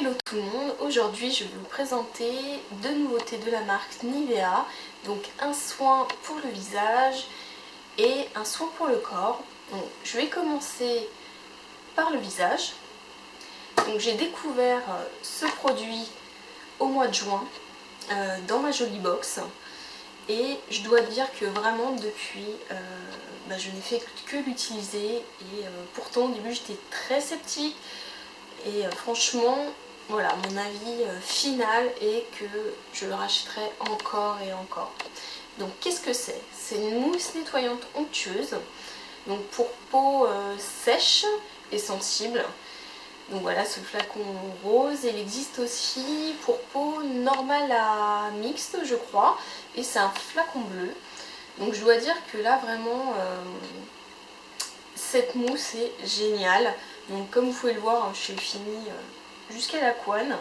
Hello tout le monde, aujourd'hui je vais vous présenter deux nouveautés de la marque Nivea, donc un soin pour le visage et un soin pour le corps. Donc, je vais commencer par le visage. Donc j'ai découvert ce produit au mois de juin dans ma jolie box et je dois dire que vraiment depuis je n'ai fait que l'utiliser et pourtant au début j'étais très sceptique. Et franchement, voilà, mon avis final est que je le rachèterai encore et encore. Donc qu'est-ce que c'est? C'est une mousse nettoyante onctueuse, donc pour peau sèche et sensible. Donc voilà, ce flacon rose, il existe aussi pour peau normale à mixte, je crois, et c'est un flacon bleu. Donc je dois dire que là vraiment, cette mousse est géniale. Donc comme vous pouvez le voir, je l'ai fini jusqu'à la couenne.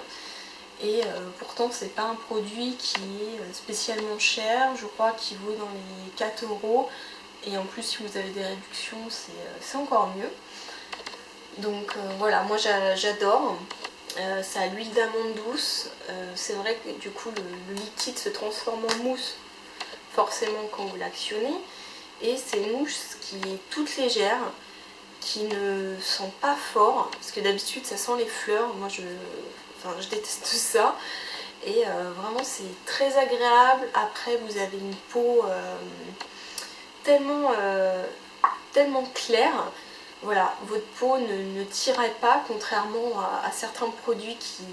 Et pourtant c'est pas un produit qui est spécialement cher. Je crois qu'il vaut dans les 4 €. Et en plus si vous avez des réductions c'est encore mieux. Donc voilà, moi j'adore. Ça a l'huile d'amande douce. C'est vrai que du coup le liquide se transforme en mousse forcément quand vous l'actionnez. Et c'est une mousse qui est toute légère, qui ne sent pas fort, parce que d'habitude ça sent les fleurs, moi je déteste ça, et vraiment c'est très agréable. Après vous avez une peau tellement claire, voilà, votre peau ne tiraille pas, contrairement à certains produits qui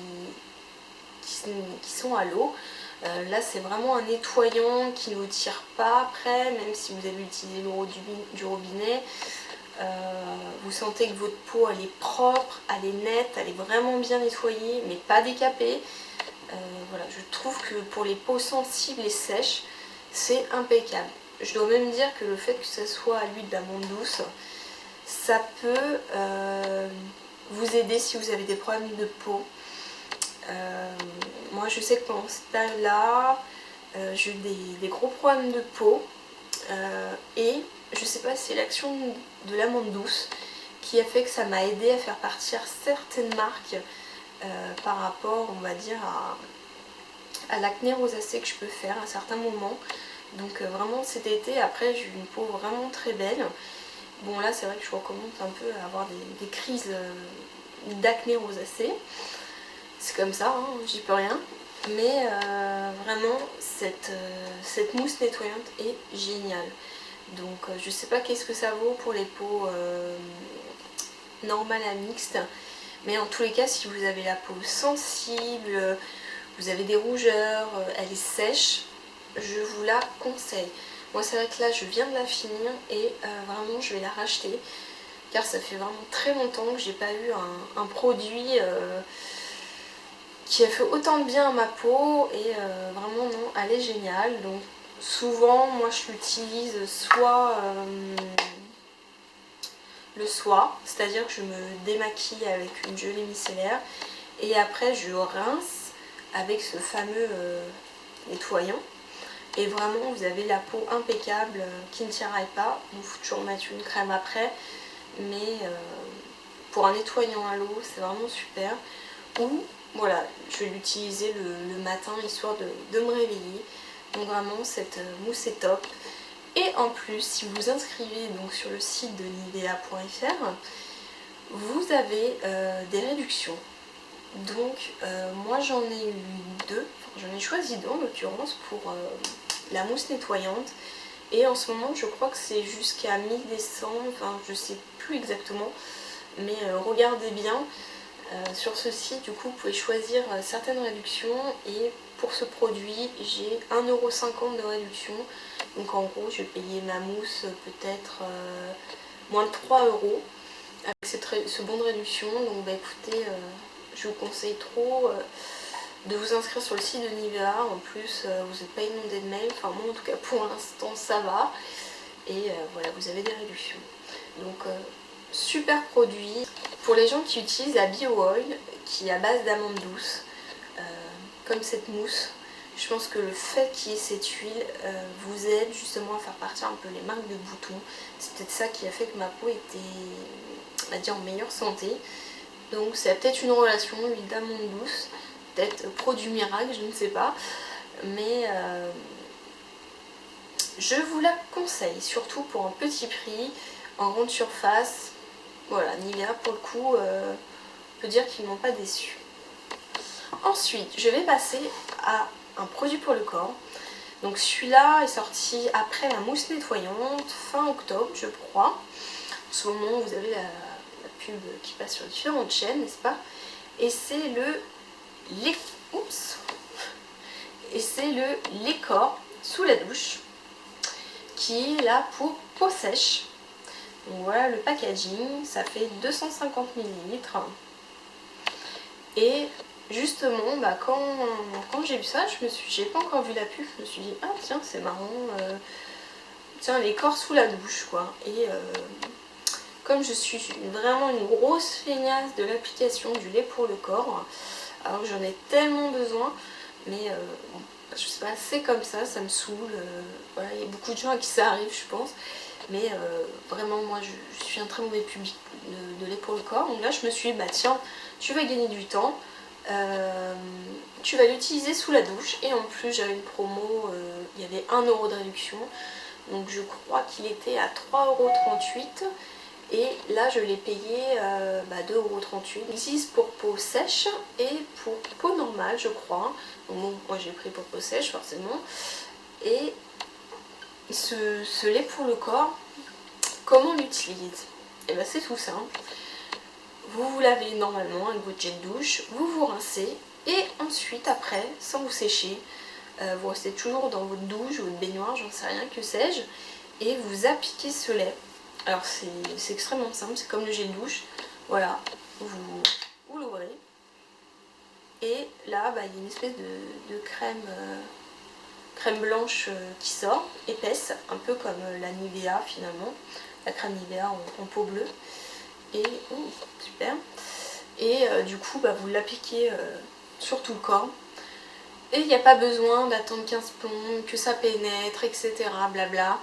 sont à l'eau. Là c'est vraiment un nettoyant qui ne vous tire pas après, même si vous avez utilisé l'eau du robinet. Vous sentez que votre peau elle est propre, elle est nette, elle est vraiment bien nettoyée mais pas décapée. Voilà, je trouve que pour les peaux sensibles et sèches c'est impeccable. Je dois même dire que le fait que ce soit à l'huile d'amande douce, ça peut vous aider si vous avez des problèmes de peau. Moi je sais que pendant cette période là j'ai eu des gros problèmes de peau et je sais pas si c'est l'action de l'amande douce qui a fait que ça m'a aidé à faire partir certaines marques par rapport, on va dire, à l'acné rosacée que je peux faire à certains moments. Donc vraiment cet été, après j'ai eu une peau vraiment très belle. Bon là c'est vrai que je recommence un peu à avoir des crises d'acné rosacée. C'est comme ça, hein, j'y peux rien. Mais vraiment cette mousse nettoyante est géniale. Donc je sais pas qu'est-ce que ça vaut pour les peaux normales à mixte, mais en tous les cas si vous avez la peau sensible, vous avez des rougeurs, elle est sèche, je vous la conseille. Moi c'est vrai que là je viens de la finir et vraiment je vais la racheter car ça fait vraiment très longtemps que j'ai pas eu un produit qui a fait autant de bien à ma peau et vraiment non, elle est géniale. Donc souvent moi je l'utilise soit le soir, c'est-à-dire que je me démaquille avec une gelée micellaire et après je rince avec ce fameux nettoyant et vraiment vous avez la peau impeccable qui ne tiraille pas. Il faut toujours mettre une crème après, mais pour un nettoyant à l'eau c'est vraiment super. Ou voilà, je vais l'utiliser le matin histoire de me réveiller. Donc vraiment cette mousse est top. Et en plus, si vous vous inscrivez donc sur le site de nivea.fr, vous avez des réductions. Donc moi j'en ai eu deux, enfin, j'en ai choisi deux en l'occurrence pour la mousse nettoyante. Et en ce moment je crois que c'est jusqu'à mi-décembre, enfin je sais plus exactement, mais regardez bien. Sur ce site, du coup, vous pouvez choisir certaines réductions et pour ce produit, j'ai 1,50 € de réduction. Donc en gros, je vais payer ma mousse peut-être moins de 3 € avec ce bon de réduction. Donc bah écoutez, je vous conseille trop de vous inscrire sur le site de Nivea. En plus, vous n'êtes pas inondé de mails. Enfin moi en tout cas pour l'instant ça va. Et voilà, vous avez des réductions. Donc super produit. Pour les gens qui utilisent la Bio Oil, qui est à base d'amande douce, comme cette mousse, je pense que le fait qu'il y ait cette huile vous aide justement à faire partir un peu les marques de boutons. C'est peut-être ça qui a fait que ma peau était, on va dire, en meilleure santé. Donc c'est peut-être une relation, huile d'amande douce, peut-être produit miracle, je ne sais pas. Mais je vous la conseille, surtout pour un petit prix, en grande surface. Voilà, Nivea pour le coup, on peut dire qu'ils ne m'ont pas déçu. Ensuite, je vais passer à un produit pour le corps. Donc celui-là est sorti après la mousse nettoyante, fin octobre je crois. En ce moment vous avez la pub qui passe sur différentes chaînes, n'est-ce pas? Et c'est le Lécor sous la douche qui est là pour peau sèche. Donc voilà le packaging, ça fait 250 ml. Et justement, quand j'ai vu ça, j'ai pas encore vu la pub, je me suis dit ah tiens c'est marrant, tiens Lécor sous la douche quoi. Et comme je suis vraiment une grosse feignasse de l'application du lait pour le corps, alors j'en ai tellement besoin, mais je sais pas, c'est comme ça me saoule. Voilà, il y a beaucoup de gens à qui ça arrive je pense, mais vraiment moi je suis un très mauvais public de lait pour le corps. Donc là je me suis dit bah tiens, tu vas gagner du temps, tu vas l'utiliser sous la douche, et en plus j'avais une promo, il y avait 1 € de réduction, donc je crois qu'il était à 3,38 €. Et là je l'ai payé 2,38 €. Il existe pour peau sèche et pour peau normale je crois. Donc bon, moi j'ai pris pour peau sèche forcément. Et ce lait pour le corps, comment on l'utilise? Et bien c'est tout simple. Vous vous lavez normalement avec votre gel douche, vous vous rincez, et ensuite après, sans vous sécher, vous restez toujours dans votre douche, votre baignoire, j'en sais rien, que sais-je, et vous appliquez ce lait. Alors c'est extrêmement simple, c'est comme le gel douche. Voilà, vous l'ouvrez. Et là, il y a une espèce de crème blanche qui sort, épaisse, un peu comme la Nivea finalement. La crème Nivea en peau bleue. Et, super. Et du coup, vous l'appliquez sur tout le corps. Et il n'y a pas besoin d'attendre 15 plombs, que ça pénètre, etc. Blabla.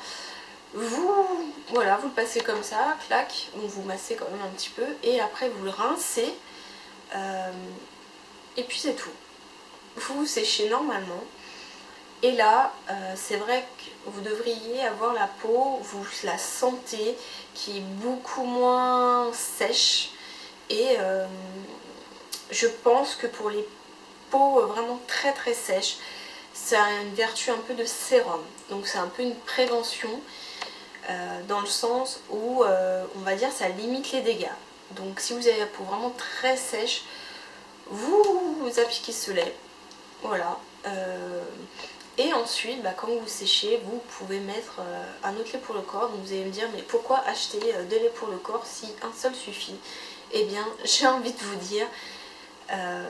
Vous le passez comme ça, clac, donc vous massez quand même un petit peu, et après vous le rincez, et puis c'est tout. Vous séchez normalement, et là, c'est vrai que vous devriez avoir la peau, vous la sentez, qui est beaucoup moins sèche, et je pense que pour les peaux vraiment très très sèches, ça a une vertu un peu de sérum, donc c'est un peu une prévention. Dans le sens où on va dire ça limite les dégâts. Donc si vous avez la peau vraiment très sèche, vous appliquez ce lait, voilà, et ensuite quand vous séchez, vous pouvez mettre un autre lait pour le corps. Donc vous allez me dire mais pourquoi acheter 2 laits pour le corps si un seul suffit? Eh bien j'ai envie de vous dire,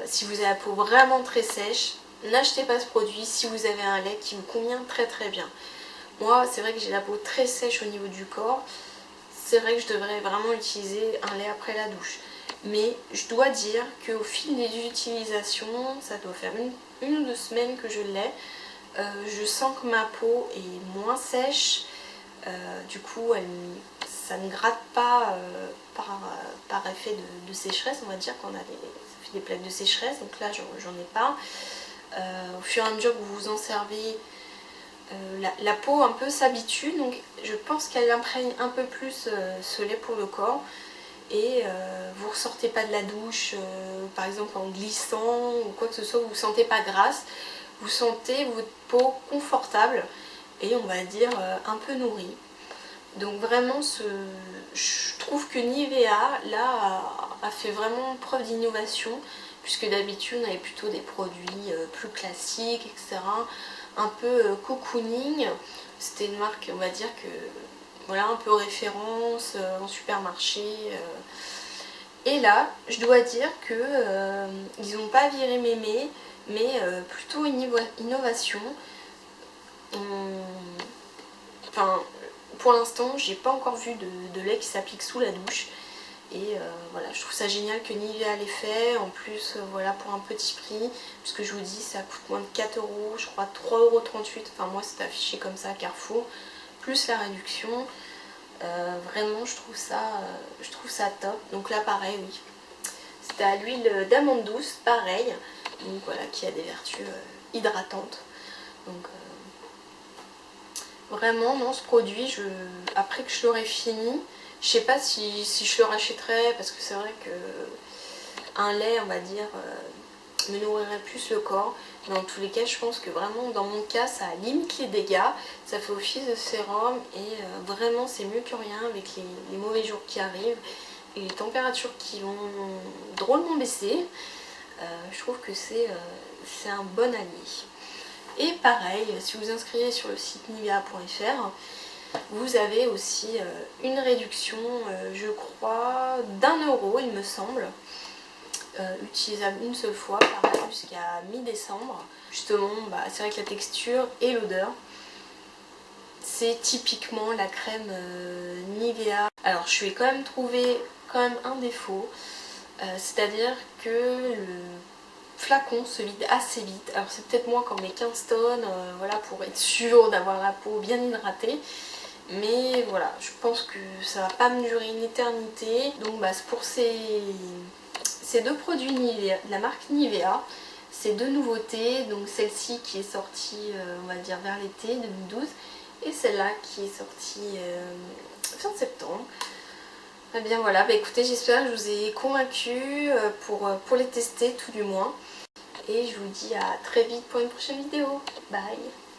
si vous avez la peau vraiment très sèche, n'achetez pas ce produit si vous avez un lait qui vous convient très très bien. Moi, c'est vrai que j'ai la peau très sèche au niveau du corps. C'est vrai que je devrais vraiment utiliser un lait après la douche. Mais je dois dire qu'au fil des utilisations, ça doit faire une ou 2 semaines que je l'ai. Je sens que ma peau est moins sèche. Du coup, ça ne gratte pas par effet de sécheresse. On va dire qu'on a ça fait des plaques de sécheresse. Donc là, j'en ai pas. Au fur et à mesure que vous vous en servez, la peau un peu s'habitue, donc je pense qu'elle imprègne un peu plus ce lait pour le corps, et vous ne ressortez pas de la douche par exemple en glissant ou quoi que ce soit, vous ne sentez pas grasse, vous sentez votre peau confortable et on va dire un peu nourrie. Donc vraiment je trouve que Nivea là a fait vraiment preuve d'innovation, puisque d'habitude on avait plutôt des produits plus classiques, etc. Un peu cocooning, c'était une marque on va dire que voilà un peu référence en supermarché, et là je dois dire que ils n'ont pas viré mémé, mais plutôt une innovation. Enfin pour l'instant j'ai pas encore vu de lait qui s'applique sous la douche, et voilà, je trouve ça génial que Nivea l'ait fait. En plus voilà, pour un petit prix, puisque je vous dis ça coûte moins de 4 €, je crois 3,38 €, enfin moi c'est affiché comme ça à Carrefour, plus la réduction. Vraiment je trouve ça top. Donc là pareil, oui, t'as l'huile d'amande douce, pareil, donc voilà, qui a des vertus hydratantes. Donc vraiment, non, ce produit, après que je l'aurai fini, je sais pas si je le rachèterai, parce que c'est vrai que un lait, on va dire, me nourrirait plus le corps. Mais dans tous les cas, je pense que vraiment, dans mon cas, ça limite les dégâts, ça fait office de sérum, et vraiment, c'est mieux que rien avec les mauvais jours qui arrivent et les températures qui vont drôlement baisser. Je trouve que c'est un bon allié. Et pareil, si vous inscrivez sur le site nivea.fr, vous avez aussi une réduction, je crois, d'1 € il me semble, utilisable une seule fois, pareil, jusqu'à mi-décembre. Justement, c'est vrai que la texture et l'odeur, c'est typiquement la crème Nivea. Alors je vais quand même trouver un défaut, c'est-à-dire que le flacon se vide assez vite. Alors c'est peut-être moi quand mes 15 tonnes, voilà, pour être sûre d'avoir la peau bien hydratée. Mais voilà, je pense que ça va pas me durer une éternité. Donc c'est pour ces deux produits Nivea, de la marque Nivea, ces deux nouveautés. Donc celle-ci qui est sortie, on va dire vers l'été 2012, et celle-là qui est sortie fin septembre. Et bien voilà, écoutez, j'espère que je vous ai convaincu pour les tester tout du moins. Et je vous dis à très vite pour une prochaine vidéo. Bye!